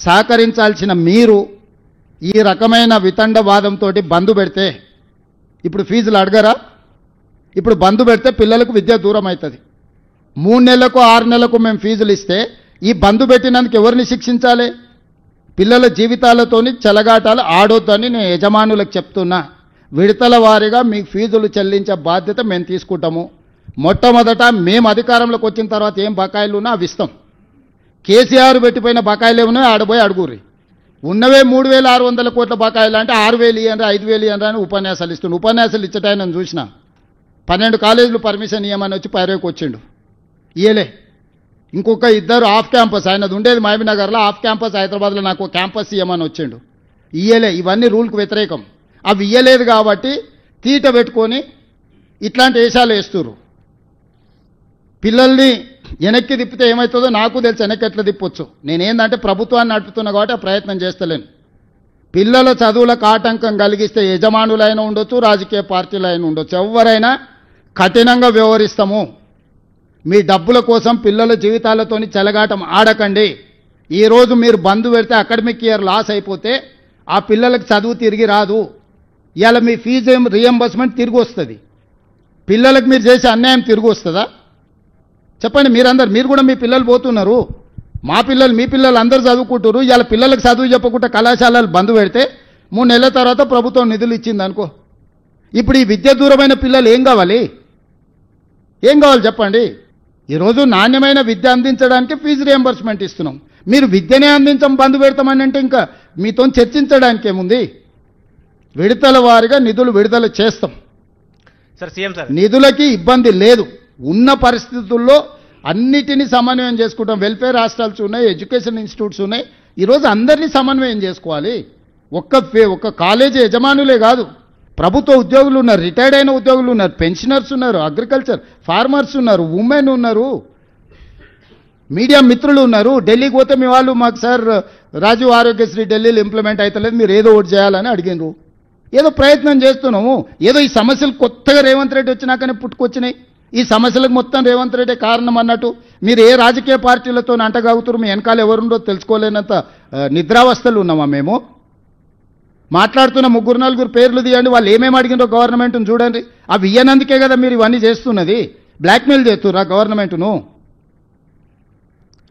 సహకరించాల్సిన మీరు ఈ రకమైన వితండవాదంతో బంద్ పెడితే ఇప్పుడు ఫీజులు అడగరా? ఇప్పుడు బంద్ పెడితే పిల్లలకు విద్య దూరం అవుతుంది. 3 నెలలకు 6 నెలలకు మేము ఫీజులు ఇస్తే ఈ బంద్ పెట్టినందుకు ఎవరిని శిక్షించాలి? పిల్లల జీవితాలతోని చెలగాటాలు ఆడొద్దని నేను యజమానులకు చెప్తున్నా. విడతల వారీగా మీకు ఫీజులు చెల్లించే బాధ్యత మేము తీసుకుంటాము. మొట్టమొదట మేము అధికారంలోకి వచ్చిన తర్వాత ఏం బకాయిలు ఉన్నా అవి ఇస్తాం. కేసీఆర్ పెట్టిపోయిన బకాయిలు ఏమున్నాయో ఆడబోయి అడుగురి. ఉన్నవే 3,600 కోట్ల బకాయిలు అంటే 6,000 ఇవ్వండి 5,000 ఇవ్వండి అని ఉపన్యాసాలు ఇస్తుండు. ఉపన్యాసాలు ఇచ్చటాయని చూసిన 12 కాలేజీలు పర్మిషన్ ఇవ్వమని వచ్చి పైరేకి వచ్చిండు, ఇయ్యలే. ఇంకొక 2 ఆఫ్ క్యాంపస్, ఆయనది ఉండేది మహబూబ్నగర్లో, ఆఫ్ క్యాంపస్ హైదరాబాద్లో నాకు క్యాంపస్ ఇవ్వమని వచ్చిండు, ఇయ్యలే. ఇవన్నీ రూల్కి వ్యతిరేకం. అవి ఇయ్యలేదు కాబట్టి తీట పెట్టుకొని ఇట్లాంటి వేషాలు వేస్తున్నారు. పిల్లల్ని వెనక్కి తిప్పితే ఏమవుతుందో నాకు తెలుసు, వెనక్కి ఎట్లా తిప్పొచ్చు. నేనేందంటే ప్రభుత్వాన్ని నడుపుతున్నా కాబట్టి ఆ ప్రయత్నం చేస్తలేను. పిల్లల చదువులకు ఆటంకం కలిగిస్తే యజమానులైనా ఉండొచ్చు, రాజకీయ పార్టీలైనా ఉండొచ్చు, ఎవరైనా కఠినంగా వ్యవహరిస్తాము. మీ డబ్బుల కోసం పిల్లల జీవితాలతోని చెలగాటం ఆడకండి. ఈరోజు మీరు బంద్ పెడితే అకాడమిక్ ఇయర్ లాస్ అయిపోతే ఆ పిల్లలకు చదువు తిరిగి రాదు. ఇవాళ మీ ఫీజు రియంబర్స్మెంట్ తిరిగి వస్తుంది. పిల్లలకు మీరు చేసే అన్యాయం తిరిగి వస్తుందా? చెప్పండి. మీరు కూడా మీ పిల్లలు పోతున్నారు, మా పిల్లలు మీ పిల్లలు అందరూ చదువుకుంటారు. ఇవాళ పిల్లలకు చదువు చెప్పకుండా కళాశాలలు బంద్ పెడితే 3 నెలల తర్వాత ప్రభుత్వం నిధులు ఇచ్చింది అనుకో. ఇప్పుడు ఈ విద్య దూరమైన పిల్లలు ఏం కావాలి చెప్పండి. ఈరోజు నాణ్యమైన విద్య అందించడానికి ఫీజు రియంబర్స్మెంట్ ఇస్తున్నాం. మీరు విద్యనే అందించం బంద్ పెడతామని అంటే ఇంకా మీతో చర్చించడానికి ఏముంది? విడతల వారీగా నిధులు విడుదల చేస్తాం. నిధులకి ఇబ్బంది లేదు. ఉన్న పరిస్థితుల్లో అన్నిటినీ సమన్వయం చేసుకుంటాం. వెల్ఫేర్ హాస్టల్స్ ఉన్నాయి, ఎడ్యుకేషన్ ఇన్స్టిట్యూట్స్ ఉన్నాయి. ఈరోజు అందరినీ సమన్వయం చేసుకోవాలి. ఒక్క కాలేజీ యజమానులే కాదు, ప్రభుత్వ ఉద్యోగులు ఉన్నారు, రిటైర్డ్ అయిన ఉద్యోగులు ఉన్నారు, పెన్షనర్స్ ఉన్నారు, అగ్రికల్చర్ ఫార్మర్స్ ఉన్నారు, ఉమెన్ ఉన్నారు, మీడియా మిత్రులు ఉన్నారు. ఢిల్లీకి పోతే మీ వాళ్ళు మాకు సార్ రాజీవ్ ఆరోగ్యశ్రీ ఢిల్లీలో ఇంప్లిమెంట్ అవుతలేదు, మీరు ఏదో ఒకటి చేయాలని అడిగినారు. ఏదో ప్రయత్నం చేస్తున్నాము. ఏదో ఈ సమస్యలు కొత్తగా రేవంత్ రెడ్డి వచ్చినాకనే పుట్టుకొచ్చినాయి. ఈ సమస్యలకు మొత్తం రేవంత్ రెడ్డి కారణం అన్నట్టు మీరు ఏ రాజకీయ పార్టీలతో అంటగాగుతారు, మీ వెనకాల ఎవరుండో తెలుసుకోలేనంత నిద్రావస్థలు ఉన్నామా మేము? మాట్లాడుతున్న 3-4 పేర్లు తీయండి, వాళ్ళు ఏమేమి అడిగినో గవర్నమెంట్ను చూడండి. అవి ఇయ్యనందుకే కదా మీరు ఇవన్నీ చేస్తున్నది. బ్లాక్మెయిల్ చేస్తుర్రా గవర్నమెంట్ను?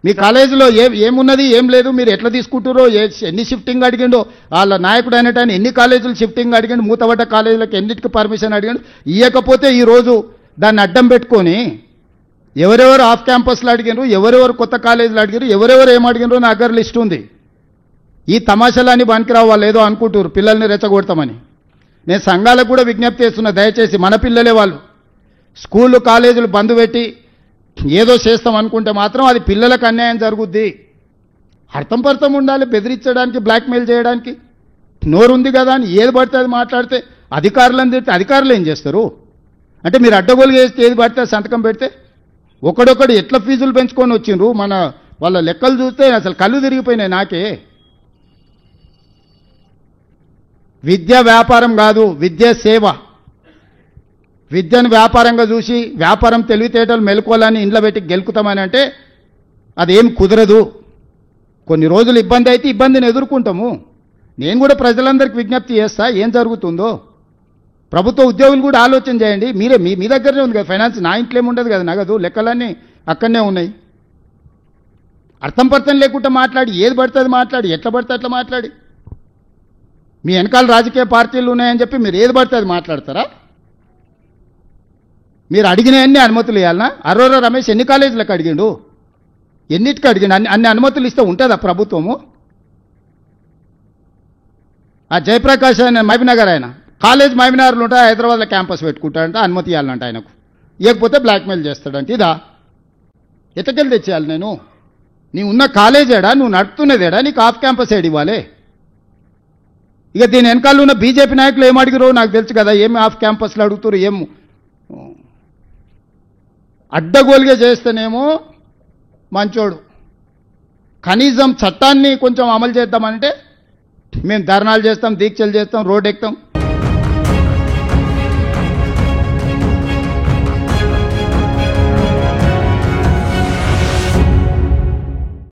మీ కాలేజీలో ఏమున్నది ఏం లేదు, మీరు ఎట్లా తీసుకుంటారో, ఎన్ని షిఫ్టింగ్ అడిగిండో వాళ్ళ నాయకుడు అనేటాన్ని, ఎన్ని కాలేజీలు షిఫ్టింగ్ అడిగిండు, మూతబడ్డ కాలేజీలకు ఎన్నిటికి పర్మిషన్ అడిగిండు. ఇవ్వకపోతే ఈరోజు దాన్ని అడ్డం పెట్టుకొని ఎవరెవరు ఆఫ్ క్యాంపస్లో అడిగినారు, ఎవరెవరు కొత్త కాలేజీలు అడిగారు, ఎవరెవరు ఏం అడిగినారో నా దగ్గర లిస్ట్ ఉంది. ఈ తమాషాలన్నీ పనికిరావు. వాళ్ళు ఏదో అనుకుంటారు పిల్లల్ని రెచ్చగొడతామని. నేను సంఘాలకు కూడా విజ్ఞప్తి చేస్తున్నా, దయచేసి మన పిల్లలే వాళ్ళు స్కూళ్ళు కాలేజీలు బంద్ పెట్టి ఏదో చేస్తాం అనుకుంటే మాత్రం అది పిల్లలకు అన్యాయం జరుగుద్ది. అర్థం పర్థం ఉండాలి. బెదిరించడానికి, బ్లాక్మెయిల్ చేయడానికి నోరుంది కదా అని ఏది పడితే అది మాట్లాడితే అధికారులను తిడితే అధికారులు ఏం చేస్తారు? అంటే మీరు అడ్డగోలుగా చేస్తే ఏది పడితే సంతకం పెడితే ఒకడొకడు ఎట్లా ఫీజులు పెంచుకొని వచ్చిండ్రు. వాళ్ళ లెక్కలు చూస్తే అసలు కళ్ళు తిరిగిపోయినాయి నాకే. విద్య వ్యాపారం కాదు, విద్య సేవ. విద్యను వ్యాపారంగా చూసి వ్యాపారం తెలివితేటలు మెలుకోవాలని ఇంట్లో పెట్టి గెలుకుతామని అంటే అదేం కుదరదు. కొన్ని రోజులు ఇబ్బంది అయితే ఇబ్బందిని ఎదుర్కొంటాము. నేను కూడా ప్రజలందరికీ విజ్ఞప్తి చేస్తా, ఏం జరుగుతుందో. ప్రభుత్వ ఉద్యోగులు కూడా ఆలోచన చేయండి. మీ దగ్గరనే ఉంది కదా ఫైనాన్స్, నా ఇంట్లో ఏముండదు కదా నగదు, లెక్కలన్నీ అక్కడనే ఉన్నాయి. అర్థం పర్థం లేకుండా మాట్లాడి ఏది పడితే అది మాట్లాడి ఎట్లా పడితే అట్లా మాట్లాడి మీ వెనకాల రాజకీయ పార్టీలు ఉన్నాయని చెప్పి మీరు ఏది పడితే అది మాట్లాడతారా? మీరు అడిగినవన్నీ అనుమతులు ఇవ్వాలనా? అరోరా రమేష్ ఎన్ని కాలేజీలకు అడిగిండు, ఎన్నిటికి అడిగిండు? అన్ని అనుమతులు ఇస్తే ఉంటుందా ప్రభుత్వము? ఆ జయప్రకాష్ ఆయన మహబూబ్నగర్, ఆయన కాలేజ్ మహబూబ్నగర్లో ఉంటా, హైదరాబాద్లో క్యాంపస్ పెట్టుకుంటాడంట, అనుమతి ఇవ్వాలంట ఆయనకు. ఇవ్వకపోతే బ్లాక్మెయిల్ చేస్తాడంట. ఇదా ఎట్టకెళ్ళి తెచ్చేయాలి నేను? నీవు ఉన్న కాలేజేడా, నువ్వు నడుపుతున్నదేడా, నీకు ఆఫ్ క్యాంపస్ ఏడు ఇవ్వాలి? ఇక దీని వెనకాల ఉన్న బీజేపీ నాయకులు ఏం అడిగిరో నాకు తెలుసు కదా, ఏమి ఆఫ్ క్యాంపస్లో అడుగుతారు, ఏం అడ్డగోలుగా చేస్తేనేమో మంచోడు. కనీసం చట్టాన్ని కొంచెం అమలు చేద్దామంటే మేము ధర్నాలు చేస్తాం, దీక్షలు చేస్తాం, రోడ్డు ఎక్కుతాం.